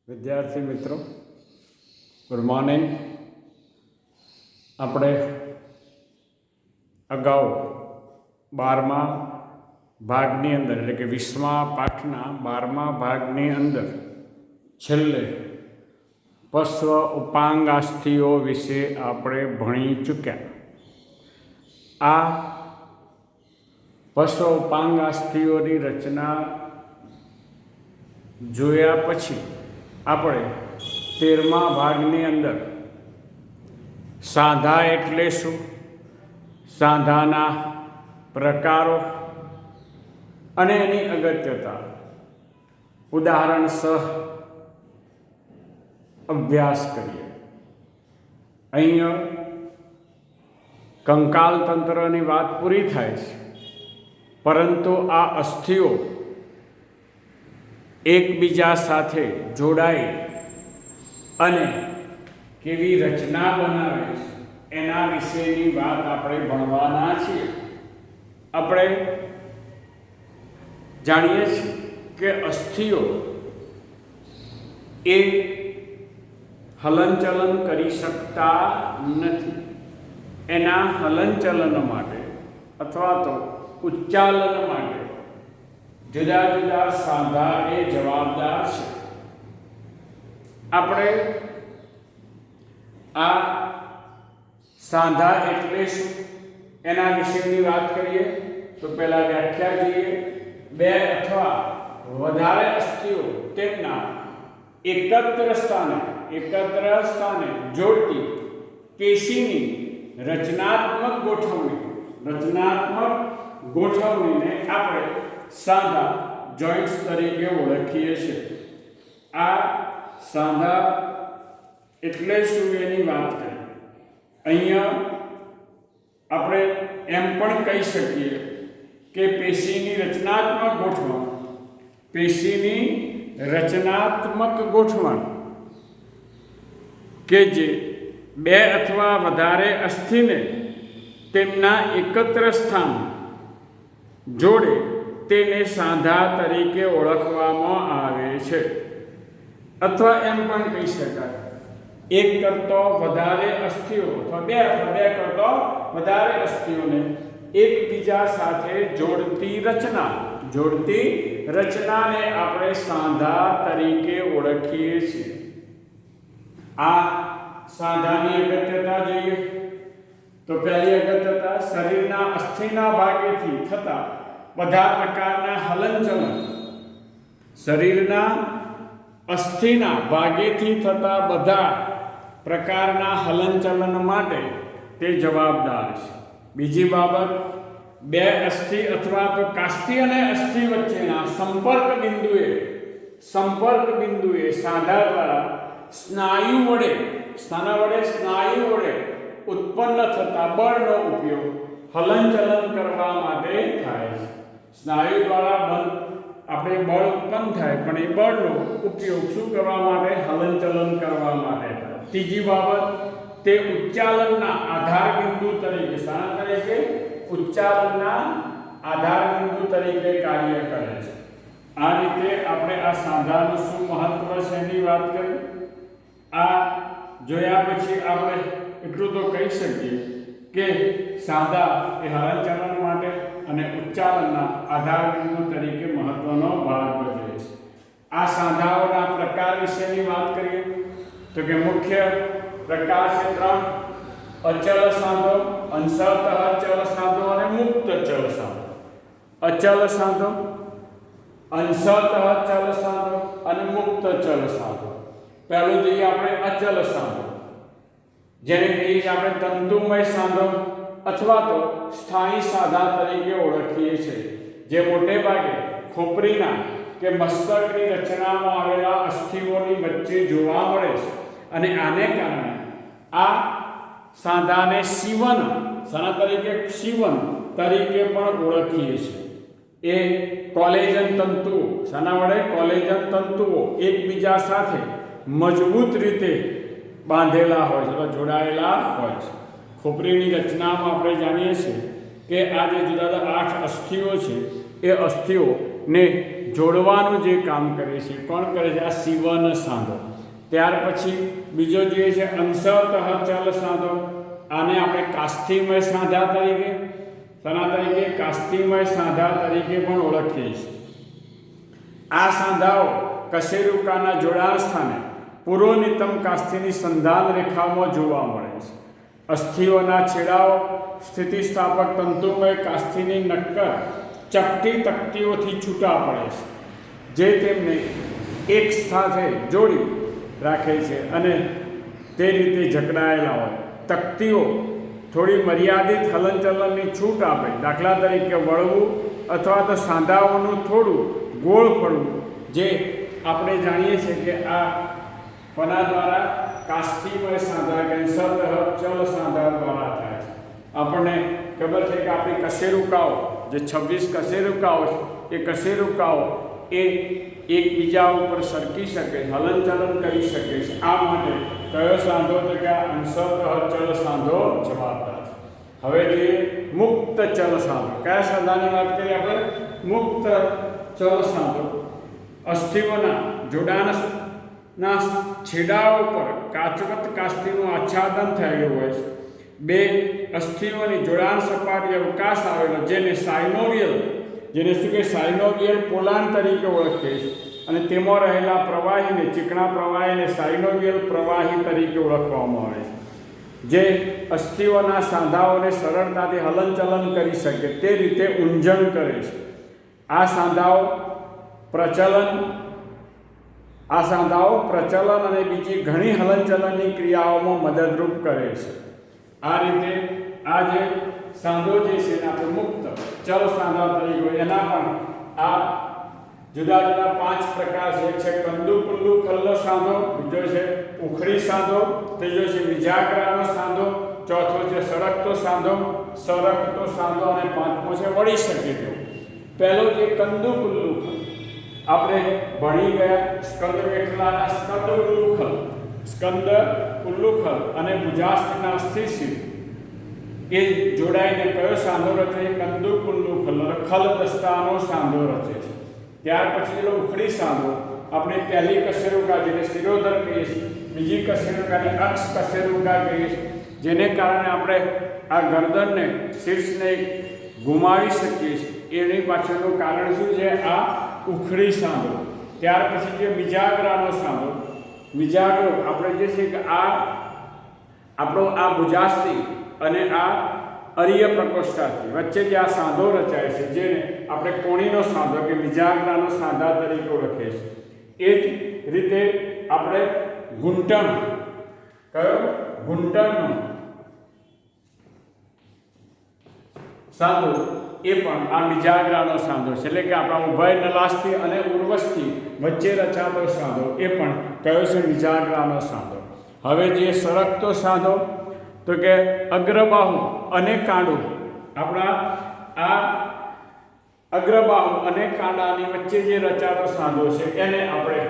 વિદ્યાર્થી મિત્રો, good morning. આપણે અગાઉ 12મા ભાગની અંદર એટલે કે 20મા પાઠના 12મા ભાગની અંદર છેલ્લે પશ્વ ઉપાંગાસ્થિઓ વિશે આપણે ભણી ચૂક્યા. આ પશ્વ ઉપાંગાસ્થિઓની રચના જોયા પછી આપણે 13મા ભાગની અંદર સાંધા એટલે શું, સાંધાના પ્રકારો અને એની અગત્યતા ઉદાહરણ સહ અભ્યાસ કરીએ. અહીંયા કંકાલ તંત્રની વાત પૂરી થાય છે, પરંતુ આ અસ્થિઓ એકબીજા સાથે જોડાઈ અને કેવી રચના બનાવે છે એના વિશેની વાત આપણે ભણવાના છીએ. આપણે જાણીએ છીએ કે અસ્થિઓ એ હલનચલન કરી શકતા નથી. એના હલનચલન માટે અથવા તો ઉચ્ચાલન માટે જુદા જુદા સાંધા એ જવાબદાર છે. આપણે આ સાંધા એટલે શું એના વિશેની વાત કરીએ તો પહેલા વ્યાખ્યા જોઈએ. બે અથવા વધારે અસ્થિઓ તેમના એકત્ર સ્થાને જોડતી પેશીની રચનાત્મક ગોઠવણીને આપણે સાંધા જોઈન્ટ્સ તરીકે ઓળખીએ છીએ. આ સાંધા એટલે શું એની વાત કરીએ. અહીંયા આપણે એમ પણ કહી શકીએ કે પેશીની રચનાત્મક ગોઠવણ કે જે બે અથવા વધારે અસ્થિને તેમના એકત્ર સ્થાન જોડે તેને સાંધા તરીકે ઓળખવામાં આવે છે. અથવા એમ પણ કહી શકાય એક કરતો વધારે અસ્થિઓ અથવા બે કરતો વધારે અસ્થિઓને એકબીજા સાથે જોડતી રચનાને આપણે સાંધા તરીકે ઓળખીએ છીએ. આ સાંધાની અગત્યતા જોઈએ તો પહેલી અગત્યતા શરીરના અસ્થિના ભાગેથી થતા બધા પ્રકારના હલનચલન, શરીરના અસ્થિના ભાગેથી થતા બધા પ્રકારના હલનચલન માટે તે જવાબદાર છે. બીજી બાબત, બે અસ્થિ અથવા તો કાસ્થિ અને અસ્થિ વચ્ચેના સંપર્ક બિંદુએ સાંધા દ્વારા સ્નાયુ વડે ઉત્પન્ન થતા બળનો ઉપયોગ હલનચલન કરવા માટે થાય છે. સ્નાયુ દ્વારા આપણે બળ ઉત્પન્ન થાય, પણ એ બળનો ઉપયોગ શું કરવા માટે? હલનચલન કરવા માટે થાય. ત્રીજી બાબત, તે ઉચ્ચાલનના આધાર બિંદુ તરીકે કાર્ય કરે છે. આ રીતે આપણે આ સાંધાનું શું મહત્વ છે એની વાત કરી. આ જોયા પછી આપણે એટલું તો કહી શકીએ કે સાંધા એ હલનચલન માટે અને ઉચ્ચાલનના આધાર બિંદુ તરીકે મહત્વનો ભાગ ભજવે છે. આ સાંધાઓના પ્રકાર વિશેની વાત કરીએ તો કે મુખ્ય પ્રકાર છે 3: અચલ સાંધો, અંશતઃ ચલ સાંધો અને મુક્ત ચલ સાંધો. અચલ સાંધો, અંશતઃ ચલ સાંધો અને મુક્ત ચલ સાંધો. પહેલું જોઈએ આપણે અચલ સાંધો, જેને કહીએ આપણે તંતુમય સાંધો અથવા તો સ્થાયી સાંધા તરીકે ઓળખીએ છીએ, જે મોટે ભાગે ખોપરીના કે મસ્તકની રચનામાં આવેલા અસ્થિઓની વચ્ચે જોવા મળે છે. અને આને કારણે આ સાંધાને શિવન તરીકે પણ ઓળખીએ છીએ. એ કોલેજન તંતુઓ, કોલેજન તંતુઓ એકબીજા સાથે મજબૂત રીતે બાંધેલા હોય છે, જોડાયેલા હોય છે. ખોપરીની રચનામાં આપણે જાણીએ છીએ કે આ જે જુદા જુદા 8 અસ્થિઓ છે એ અસ્થિઓને જોડવાનું જે કામ કરે છે કોણ કરે છે? આ સીવન સાંધો. ત્યાર પછી બીજો જોઈએ છે અંશતઃ ચલ સાંધો. આને આપણે કાસ્થિમય સાંધા તરીકે કાસ્થિમય સાંધા તરીકે પણ ઓળખીએ છીએ. આ સાંધાઓ કશેરુકાના જોડાણ સ્થાને પુરોનિતમ કાસ્થિની સંધાન રેખામાં જોવા મળે છે. અસ્થિઓના છેડાઓ સ્થિતિસ્થાપક તંતુમય કાસ્થિની નક્કર ચપટી તકતીઓથી છૂટા પડે છે, જે તેમને એક સાથે જોડી રાખે છે અને તે રીતે જકડાયેલા હોય. તકતીઓ થોડી મર્યાદિત હલનચલનની છૂટ આપે, દાખલા તરીકે વળવું અથવા તો સાંધાઓનું થોડું ગોળ ફરવું, જે આપણે જાણીએ છીએ કે આ કોના દ્વારા? કાસ્થિમય સાંધા કે અંશતઃ ચલ સાંધા દ્વારા થાય છે. આપણને ખબર છે કે આપણી કશેરુકાઓ જે 26 કશેરુકાઓ છે, એ કશેરુકાઓ એ એકબીજા ઉપર સરકી શકે, હલનચલન કરી શકે છે. આ માટે કયો સાંધો? તો કે અંશતઃ ચલ સાંધો જવાબદાર છે. હવે જોઈએ મુક્ત ચલ સાંધો. કયા સાંધાની વાત કરીએ આપણે? મુક્ત ચલ સાંધો. અસ્થિઓના જોડાણના છેડાઓ પર કાચવત કાસ્થિનું આચ્છાદન થયેલું હોય છે. બે અસ્થિઓની જોડાણ સપાટી અવકાશ આવેલો, જેને સાયનોવિયલ સાયનોવિયલ પોલાણ તરીકે ઓળખીએ છીએ, અને તેમાં રહેલા પ્રવાહીને, ચીકણા પ્રવાહીને સાયનોવિયલ પ્રવાહી તરીકે ઓળખવામાં આવે છે, જે અસ્થિઓના સાંધાઓને સરળતાથી હલનચલન કરી શકે તે રીતે ઊંજણ કરે છે. આ સાંધાઓ પ્રચલન અને બીજી ઘણી હલનચલનની ક્રિયાઓમાં મદદરૂપ કરે છે. આ રીતે આ જે સાંધો જે છે એને આપણે મુક્ત ચલ સાંધા તરીકે, એના પણ આ જુદા જુદા 5 પ્રકાર છે. એક છે કંદુ કુંડુ ખલ્લ સાંધો, બીજો છે ઉખડી સાંધો, ત્રીજો છે વિજાગરાનો સાંધો, ચોથો છે સરકતો સાંધો અને પાંચમો છે વળી શકે તેવો. પહેલો જે કંદુ કુલ્લુ આપણે ભણી ગયા સ્કંદ વેખલાના સ્કંદ ઉલ્લુખલ અને ભુજાસ્થિના સ્થિશિર એ જોડાઈને કયો સાંધો રચે? કંદુ કુલ્લુખલ ખલ દસ્તાનો સાંધો રચે છે. ત્યાર પછી એનો ઉખડી સાંધો આપણે પહેલી કશેરુકા જેને શિરોધર કહીએ છીએ, બીજી કશેરુકાને અક્ષ કશેરુકા કહીએ છીએ, જેને કારણે આપણે આ ગરદનને, શીર્ષને ગુમાવી શકીએ છીએ. એની પાછળનું કારણ શું છે? આ ઉખડી સાંધો. ત્યાર પછી જે વિજાગરાનો સાંધો, વિજાગરો આપણે જે છે કે આ આપણો આ ભુજાસ્થિ અને આ અરિય પ્રકોષ્ઠાથી વચ્ચે જે આ સાંધો રચાય છે, જેને આપણે કોણીનો સાંધો કે વિજાગરાનો સાંધા તરીકે ઓળખીએ છીએ. એ જ રીતે આપણે ઘૂંટણનો સાંધો એ પણ આ વિજાગરાનો સાંધો છે, એટલે કે આપણા ઉભય નલાસ્થિ અને ઉર્વસ્થિ વચ્ચે રચાતો સાંધો એ પણ કયો છે? વિજાગરાનો સાંધો. હવે જે સરકતો સાંધો તો કે અગ્રબાહુ અને કાંડું, આપણા આ અગ્રબાહુ અને કાંડાની વચ્ચે જે રચાતો સાંધો છે એને આપણે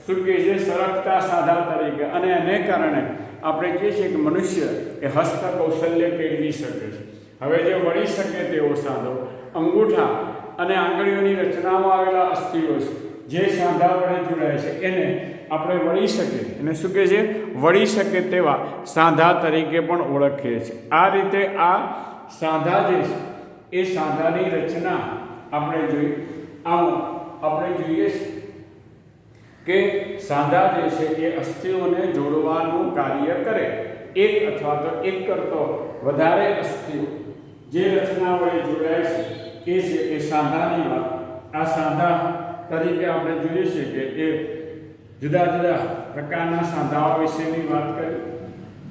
શું કહીએ છીએ? સરકતા સાંધા તરીકે. અને એને કારણે આપણે કહીએ છીએ કે મનુષ્ય એ હસ્ત કૌશલ્ય કેળવી શકે છે. હવે જે વળી શકે તેવો સાંધો અંગૂઠા અને આંગળીઓની રચનામાં આવેલા અસ્થિઓ છે, જે સાંધા વડે જોડાય છે, એને આપણે વળી શકે, એને શું કહે છે? વળી શકે તેવા સાંધા તરીકે પણ ઓળખીએ છીએ. આ રીતે આ સાંધા જે છે એ સાંધાની રચના આપણે જોઈએ કે સાંધા જે છે એ અસ્થિઓને જોડવાનું કાર્ય કરે. એક અથવા તો એક કરતો વધારે અસ્થિઓ જે રચના વડે જોડાય છે એ છે એ સાંધાની વાત. આ સાંધા તરીકે આપણે જોઈએ છીએ કે એ જુદા જુદા પ્રકારના સાંધાઓ વિશેની વાત કરી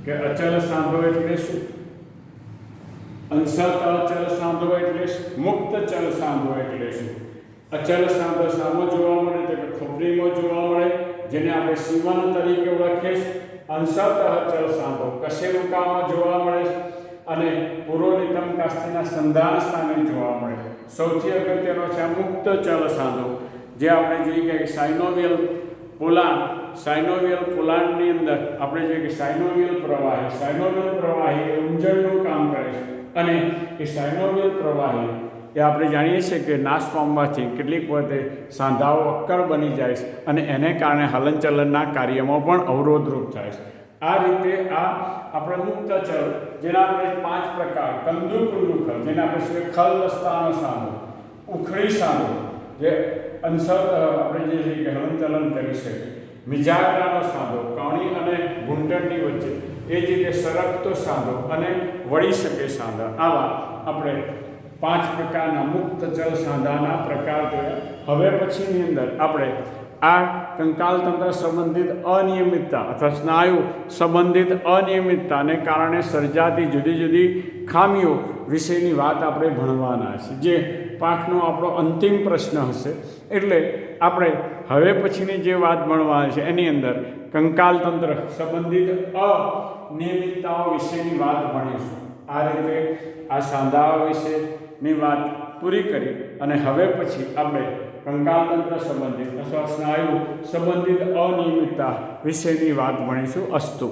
કે અચલ સાંધો એટલે શું, અંશત અચલ સાંધો એટલે શું, મુક્ત ચલ સાંધો એટલે શું. અચલ સાંધો સામો જોવા મળે તો કે ખોપરીમાં જોવા મળે, જેને આપણે સીવન તરીકે ઓળખીએ છીએ. અંશત અચલ સાંધો કશેરુકામાં જોવા મળે છે અને પુરોનિતમ કાસ્થિના સંધાન સ્થાને જોવા મળે. સૌથી અગત્યનો છે મુક્ત ચલ સાંધો, જે આપણે જોઈએ કે સાયનોવિયલ પોલાણની અંદર આપણે જોઈએ કે સાયનોવિયલ પ્રવાહી એ ઊંજણનું કામ કરે છે, અને એ સાયનોવિયલ પ્રવાહી એ આપણે જાણીએ છીએ કે નાશ પામવાથી કેટલીક વખતે સાંધાઓ અક્કડ બની જાય છે અને એને કારણે હલનચલનના કાર્યમાં પણ અવરોધરૂપ થાય છે. આ રીતે આ આપણે મુક્ત ચલ જેના આપણે 5 પ્રકાર કંદુકુંડુ ખલ જેને આપણે ખલ દસ્તાનો સાંધો, ઉખડી સાંધો જે અંસર આપણે જે છે કે હલનચલન કરી શકે, મિજાગરાનો સાંધો કણી અને ઘૂંટણની વચ્ચે, એ જ રીતે સરકતો સાંધો અને વળી શકે સાંધા, આવા આપણે 5 પ્રકારના મુક્ત ચલ સાંધાના પ્રકાર જોયા. હવે પછીની અંદર આપણે આ કંકાલ તંત્ર સંબંધિત અનિયમિતતા અથવા સ્નાયુ સંબંધિત અનિયમિતતાને કારણે સર્જાતી જુદી જુદી ખામીઓ વિશેની વાત આપણે ભણવાના છે, જે પાઠનો આપણો અંતિમ પ્રશ્ન હશે. એટલે આપણે હવે પછીની જે વાત ભણવાની છે એની અંદર કંકાલ તંત્ર સંબંધિત અનિયમિતતાઓ વિશેની વાત ભણીશું. આ રીતે આ સાંધાઓ વિશેની વાત પૂરી કરી અને હવે પછી આપણે કંકાલ તંત્ર સંબંધિત અથવા સ્નાયુ સંબંધિત અનિયમિતતા વિશેની વાત ભણીશું. અસ્તુ.